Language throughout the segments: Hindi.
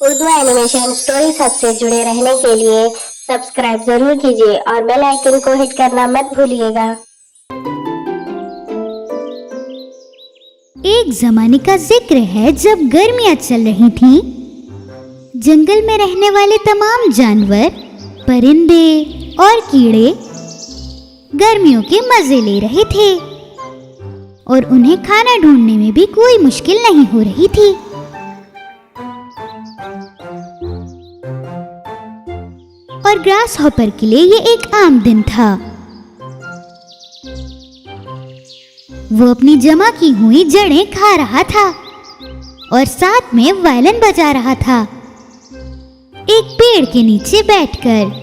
उर्दू एनिमेशन स्टोरी हब से जुड़े रहने के लिए सब्सक्राइब जरूर कीजिए और बेल आइकन को हिट करना मत भूलिएगा। एक जमाने का जिक्र है जब गर्मियां चल रही थीं। जंगल में रहने वाले तमाम जानवर, परिंदे और कीड़े गर्मियों के मजे ले रहे थे और उन्हें खाना ढूंढने में भी कोई मुश्किल नहीं हो रही थी। और ग्रास हॉपर के लिए ये एक आम दिन था। वो अपनी जमा की हुई जड़ें खा रहा था और साथ में वायलिन बजा रहा था, एक पेड़ के नीचे बैठकर।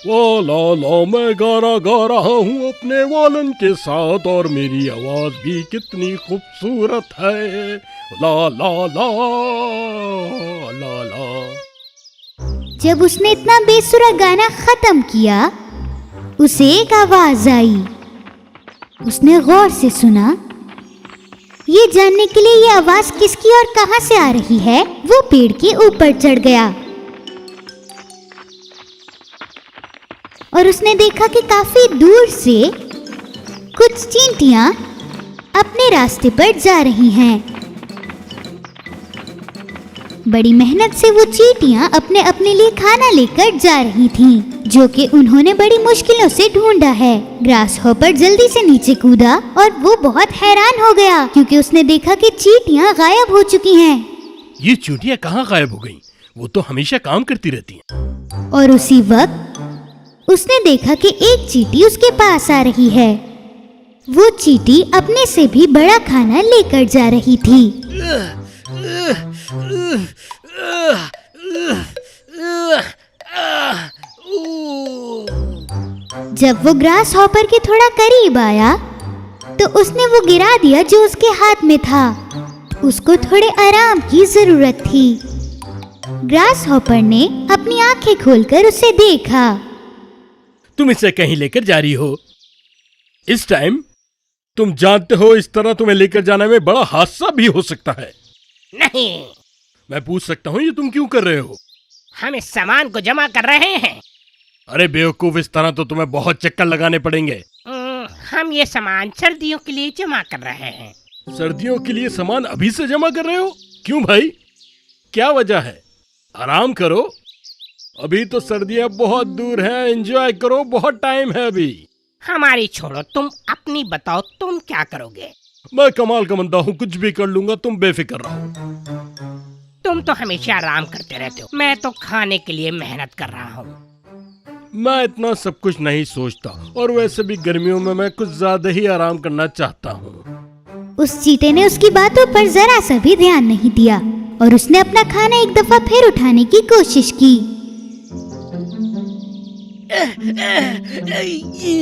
ला ला मैं गाना गा रहा हूँ अपने वालन के साथ और मेरी आवाज भी कितनी खूबसूरत है। ला ला ला ला ला। जब उसने इतना बेसुरा गाना खत्म किया, उसे एक आवाज आई। उसने गौर से सुना। ये जानने के लिए ये आवाज किसकी और कहां से आ रही है, वो पेड़ के ऊपर चढ़ गया और उसने देखा कि काफी दूर से कुछ चींटियां अपने रास्ते पर जा रही हैं। बड़ी मेहनत से वो चींटियां अपने लिए खाना लेकर जा रही थीं, जो कि उन्होंने बड़ी मुश्किलों से ढूंढा है। ग्रास हॉपर जल्दी से नीचे कूदा और वो बहुत हैरान हो गया क्योंकि उसने देखा कि चींटियां गायब हो चुकी हैं। ये चींटियां कहाँ गायब हो गईं? वो तो हमेशा काम करती रहती हैं। और उसी वक्त उसने देखा कि एक चींटी उसके पास आ रही है। वो चींटी अपने से भी बड़ा खाना लेकर जा रही थी। जब वो ग्रास हॉपर के थोड़ा करीब आया तो उसने वो गिरा दिया जो उसके हाथ में था। उसको थोड़े आराम की जरूरत थी। ग्रास हॉपर ने अपनी आंखें खोलकर उसे देखा। तुम इसे कहीं लेकर जा रही हो इस टाइम? तुम जानते हो इस तरह तुम्हें लेकर जाने में बड़ा हादसा भी हो सकता है। नहीं, मैं पूछ सकता हूँ ये तुम क्यों कर रहे हो? हम इस सामान को जमा कर रहे हैं। अरे बेवकूफ, इस तरह तो तुम्हें बहुत चक्कर लगाने पड़ेंगे। हम ये सामान सर्दियों के लिए जमा कर रहे हैं। सर्दियों के लिए सामान अभी से जमा कर रहे हो? क्यों भाई, क्या वजह है? आराम करो, अभी तो सर्दियां बहुत दूर हैं। एंजॉय करो, बहुत टाइम है अभी। हमारी छोड़ो, तुम अपनी बताओ, तुम क्या करोगे? मैं कमाल का बंदा हूँ, कुछ भी कर लूंगा, तुम बेफिक्र रहो। तुम तो हमेशा आराम करते रहते हो, मैं तो खाने के लिए मेहनत कर रहा हूँ। मैं इतना सब कुछ नहीं सोचता और वैसे भी गर्मियों में मैं कुछ ज्यादा ही आराम करना चाहता हूँ। उस चीते ने उसकी बातों पर जरा सा भी ध्यान नहीं दिया और उसने अपना खाना एक दफा फिर उठाने की कोशिश की।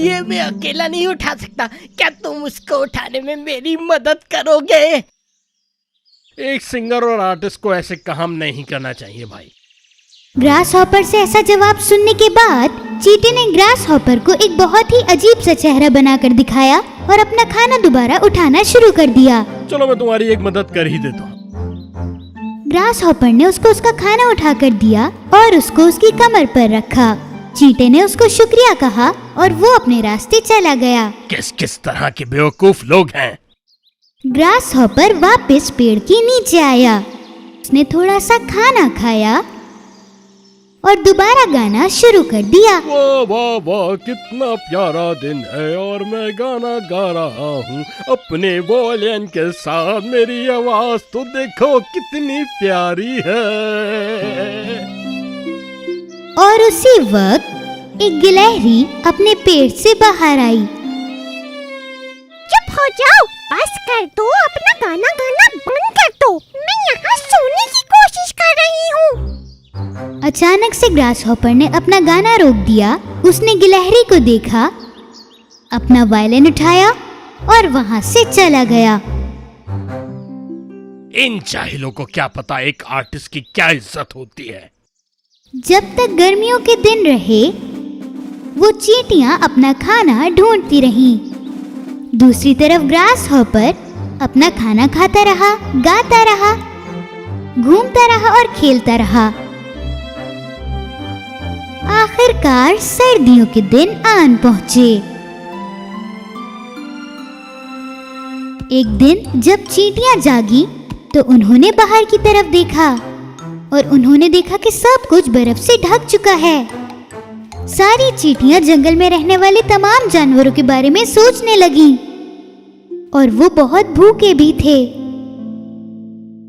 ये मैं अकेला नहीं उठा सकता, क्या तुम उसको उठाने में मेरी मदद करोगे? एक सिंगर और आर्टिस्ट को ऐसे काम नहीं करना चाहिए भाई। ग्रास हॉपर से ऐसा जवाब सुनने के बाद चीते ने ग्रास हॉपर को एक बहुत ही अजीब सा चेहरा बनाकर दिखाया और अपना खाना दोबारा उठाना शुरू कर दिया। चलो मैं तुम्हारी एक मदद कर ही देता हूँ। ग्रास हॉपर ने उसको उसका खाना उठा कर दिया और उसको उसकी कमर पर रखा। चीते ने उसको शुक्रिया कहा और वो अपने रास्ते चला गया। किस किस तरह के बेवकूफ लोग हैं। ग्रास हॉपर वापस पेड़ के नीचे आया। उसने थोड़ा सा खाना खाया और दोबारा गाना शुरू कर दिया। वाह वाह वाह, कितना प्यारा दिन है और मैं गाना गा रहा हूँ अपने वॉयलिन के साथ। मेरी आवाज तो देखो कितनी प्यारी है। और उसी वक्त एक गिलहरी अपने पेड़ से बाहर आई। चुप हो जाओ, बस कर दो, अपना गाना गाना बंद कर दो, मैं यहाँ सोने की कोशिश कर रही हूँ। अचानक से ग्रास हॉपर ने अपना गाना रोक दिया। उसने गिलहरी को देखा, अपना वायलिन उठाया और वहाँ से चला गया। इन जाहिलों को क्या पता एक आर्टिस्ट की क्या इज्जत होती है। जब तक गर्मियों के दिन रहे, वो चींटियां अपना खाना ढूंढती रहीं। दूसरी तरफ ग्रास हॉपर अपना खाना खाता रहा, गाता रहा घूमता रहा और खेलता रहा। आखिरकार सर्दियों के दिन आन पहुंचे। एक दिन जब चींटियां जागी तो उन्होंने बाहर की तरफ देखा और उन्होंने देखा कि सब कुछ बर्फ से ढक चुका है। सारी चींटियां जंगल में रहने वाले तमाम जानवरों के बारे में सोचने लगीं और वो बहुत भूखे भी थे।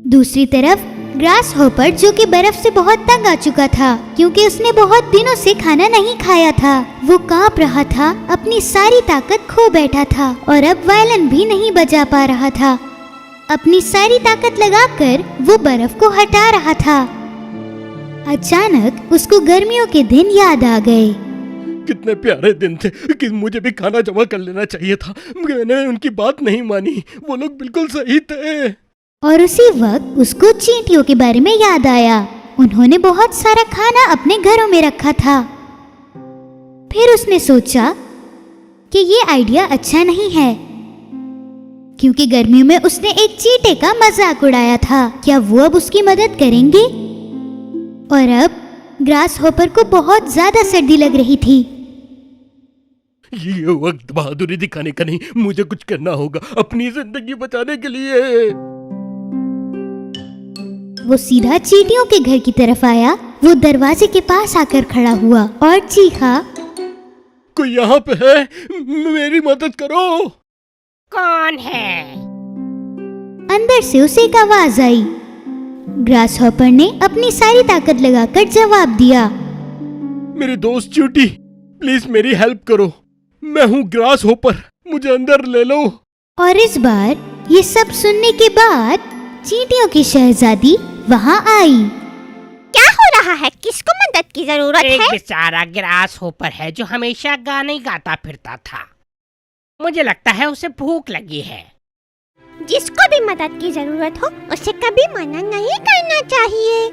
दूसरी तरफ ग्रास हॉपर, जो कि बर्फ से बहुत तंग आ चुका था क्योंकि उसने बहुत दिनों से खाना नहीं खाया था, वो कांप रहा था, अपनी सारी ताकत खो बैठा था और अब वायलिन भी नहीं बजा पा रहा था। अपनी सारी ताकत लगाकर वो बर्फ को हटा रहा था। अचानक उसको गर्मियों के दिन याद आ गए। कितने प्यारे दिन थे कि मुझे भी खाना जमा कर लेना चाहिए था। मैंने उनकी बात नहीं मानी, वो लोग बिल्कुल सही थे। और उसी वक्त उसको चींटियों के बारे में याद आया। उन्होंने बहुत सारा खाना अपने घरों में रखा था। फिर उसने सोचा कि ये आइडिया अच्छा नहीं है, क्योंकि गर्मियों में उसने एक चींटे का मजाक उड़ाया था। क्या वो अब उसकी मदद करेंगे? और अब ग्रास हॉपर को बहुत ज्यादा सर्दी लग रही थी। ये वक्त बहादुरी दिखाने का नहीं, मुझे कुछ करना होगा अपनी जिंदगी बचाने के लिए। वो सीधा चींटियों के घर की तरफ आया। वो दरवाजे के पास आकर खड़ा हुआ और चीखा, कोई यहाँ पे है? मेरी मदद करो। कौन है? अंदर से उसे एक आवाज आई। ग्रास हॉपर ने अपनी सारी ताकत लगाकर जवाब दिया, मेरी दोस्त चींटी, प्लीज मेरी हेल्प करो। मैं हूँ ग्रास हॉपर, मुझे अंदर ले लो। और इस बार ये सब सुनने के बाद चींटियों की शहजादी वहाँ आई। क्या हो रहा है? किसको मदद की जरूरत एक है? बेचारा ग्रास हॉपर है जो हमेशा गाने गाता फिरता था। मुझे लगता है उसे भूख लगी है। जिसको भी मदद की जरूरत हो उसे कभी मना नहीं करना चाहिए।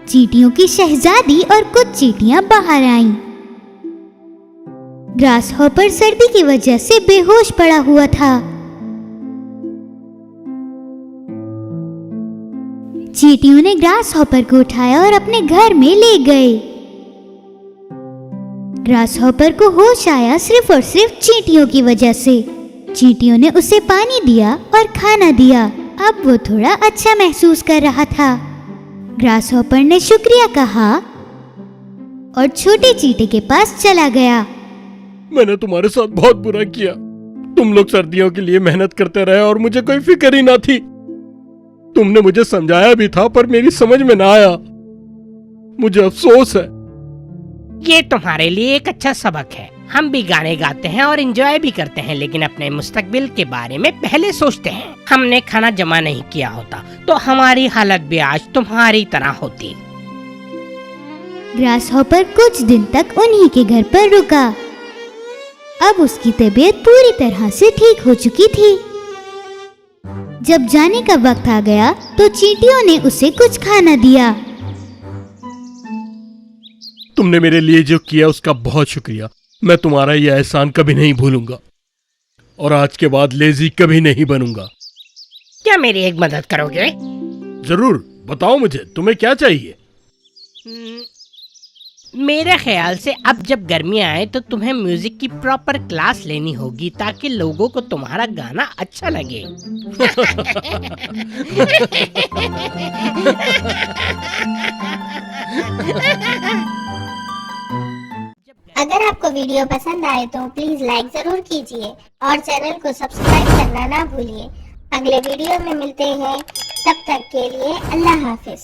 चींटियों की शहजादी और कुछ चींटियां बाहर आईं। ग्रास हॉपर सर्दी की वजह से बेहोश पड़ा हुआ था। चींटियों ने ग्रास हॉपर को उठाया और अपने घर में ले गए। ग्रास हॉपर को होश आया सिर्फ और सिर्फ चींटियों की वजह से। चींटियों ने उसे पानी दिया और खाना दिया। अब वो थोड़ा अच्छा महसूस कर रहा था। ग्रास हॉपर ने शुक्रिया कहा और छोटे चींटे के पास चला गया। मैंने तुम्हारे साथ बहुत बुरा किया। तुम लोग सर्दियों के लिए मेहनत करते रहे और मुझे कोई फिक्र ही ना थी। तुमने मुझे समझाया भी था पर मेरी समझ में ना आया। मुझे अफसोस है। ये तुम्हारे लिए एक अच्छा सबक है। हम भी गाने गाते हैं और एंजॉय भी करते हैं, लेकिन अपने मुस्तकबिल के बारे में पहले सोचते हैं। हमने खाना जमा नहीं किया होता तो हमारी हालत भी आज तुम्हारी तरह होती। ग्रास हॉपर कुछ दिन तक उन्हीं के घर पर रुका। अब उसकी तबीयत पूरी तरह से ठीक हो चुकी थी। जब जाने का वक्त आ गया तो चींटियों ने उसे कुछ खाना दिया। तुमने मेरे लिए जो किया उसका बहुत शुक्रिया। मैं तुम्हारा यह एहसान कभी नहीं भूलूंगा और आज के बाद लेजी कभी नहीं बनूंगा। क्या मेरी एक मदद करोगे? जरूर, बताओ मुझे तुम्हें क्या चाहिए। मेरे ख्याल से अब जब गर्मियाँ आए तो तुम्हें म्यूजिक की प्रॉपर क्लास लेनी होगी ताकि लोगों को तुम्हारा गाना अच्छा लगे। अगर आपको वीडियो पसंद आए तो प्लीज लाइक जरूर कीजिए और चैनल को सब्सक्राइब करना ना भूलिए। अगले वीडियो में मिलते हैं, तब तक के लिए अल्लाह हाफिज।